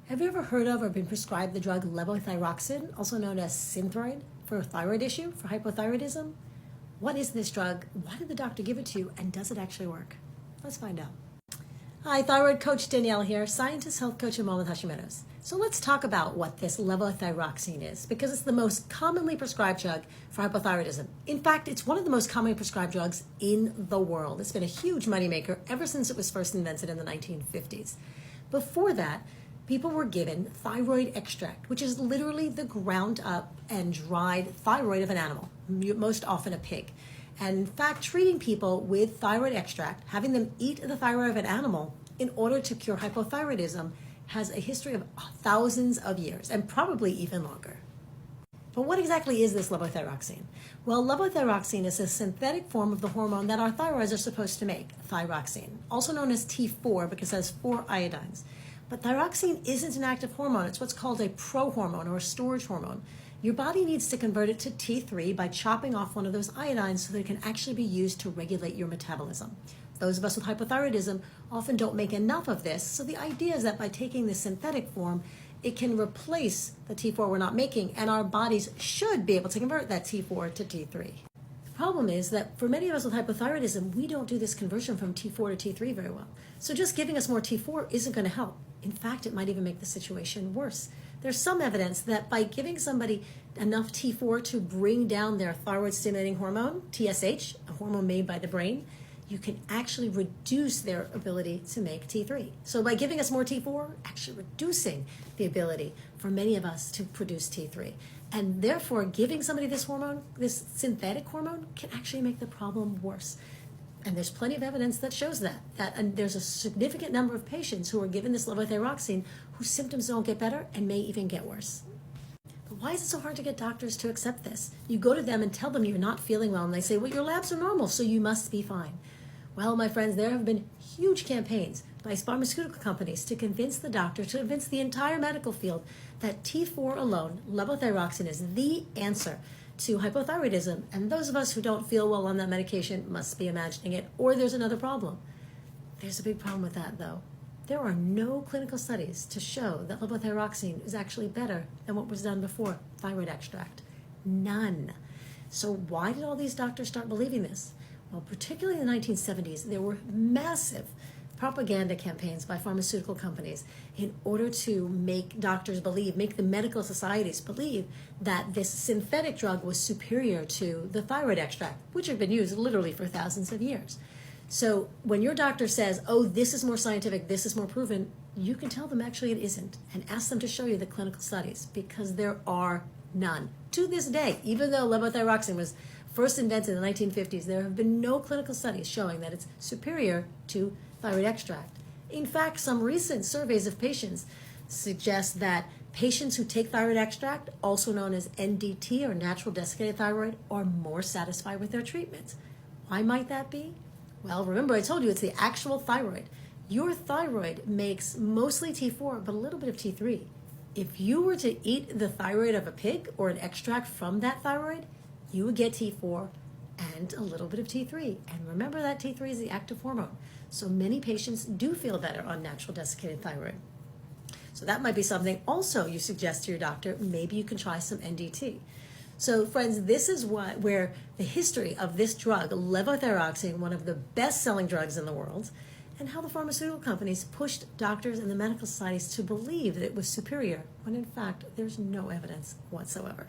Have you ever heard of or been prescribed the drug levothyroxine, also known as Synthroid, for a thyroid issue, for hypothyroidism? What is this drug? Why did the doctor give it to you? And does it actually work? Let's find out. Hi, Thyroid Coach Danielle here, scientist, health coach, and mom with Hashimoto's. So let's talk about what this levothyroxine is, because it's the most commonly prescribed drug for hypothyroidism. In fact, it's one of the most commonly prescribed drugs in the world. It's been a huge moneymaker ever since it was first invented in the 1950s. Before that, people were given thyroid extract, which is literally the ground up and dried thyroid of an animal, most often a pig. And in fact, treating people with thyroid extract, having them eat the thyroid of an animal in order to cure hypothyroidism has a history of thousands of years and probably even longer. But what exactly is this levothyroxine? Well, levothyroxine is a synthetic form of the hormone that our thyroids are supposed to make, thyroxine, also known as T4 because it has 4 iodines. But thyroxine isn't an active hormone. It's what's called a prohormone or a storage hormone. Your body needs to convert it to T3 by chopping off one of those iodines so that it can actually be used to regulate your metabolism. Those of us with hypothyroidism often don't make enough of this, so the idea is that by taking this synthetic form, it can replace the T4 we're not making, and our bodies should be able to convert that T4 to T3. The problem is that for many of us with hypothyroidism, we don't do this conversion from T4 to T3 very well. So just giving us more T4 isn't going to help. In fact, it might even make the situation worse. There's some evidence that by giving somebody enough T4 to bring down their thyroid stimulating hormone, TSH, a hormone made by the brain, you can actually reduce their ability to make T3. So by giving us more T4, actually reducing the ability for many of us to produce T3. And therefore, giving somebody this hormone, this synthetic hormone, can actually make the problem worse. And there's plenty of evidence that shows that. And there's a significant number of patients who are given this levothyroxine whose symptoms don't get better and may even get worse. But why is it so hard to get doctors to accept this? You go to them and tell them you're not feeling well, and they say, well, your labs are normal, so you must be fine. Well, my friends, there have been huge campaigns by pharmaceutical companies to convince the doctor, to convince the entire medical field that T4 alone, levothyroxine, is the answer to hypothyroidism, and those of us who don't feel well on that medication must be imagining it, or there's another problem. There's a big problem with that, though. There are no clinical studies to show that levothyroxine is actually better than what was done before, thyroid extract. None. So why did all these doctors start believing this? Well, particularly in the 1970s, there were massive propaganda campaigns by pharmaceutical companies in order to make doctors believe, make the medical societies believe that this synthetic drug was superior to the thyroid extract, which had been used literally for thousands of years. So when your doctor says, oh, this is more scientific, this is more proven, you can tell them actually it isn't, and ask them to show you the clinical studies, because there are none. To this day, even though levothyroxine was first invented in the 1950s, there have been no clinical studies showing that it's superior to thyroid extract. In fact, some recent surveys of patients suggest that patients who take thyroid extract, also known as NDT or natural desiccated thyroid, are more satisfied with their treatments. Why might that be? Well, remember I told you it's the actual thyroid. Your thyroid makes mostly T4, but a little bit of T3. If you were to eat the thyroid of a pig or an extract from that thyroid, you would get T4 and a little bit of T3. And remember that T3 is the active hormone. So many patients do feel better on natural desiccated thyroid. So that might be something also you suggest to your doctor. Maybe you can try some NDT. So friends, this is where the history of this drug, levothyroxine, one of the best-selling drugs in the world, and how the pharmaceutical companies pushed doctors and the medical societies to believe that it was superior, when in fact there's no evidence whatsoever.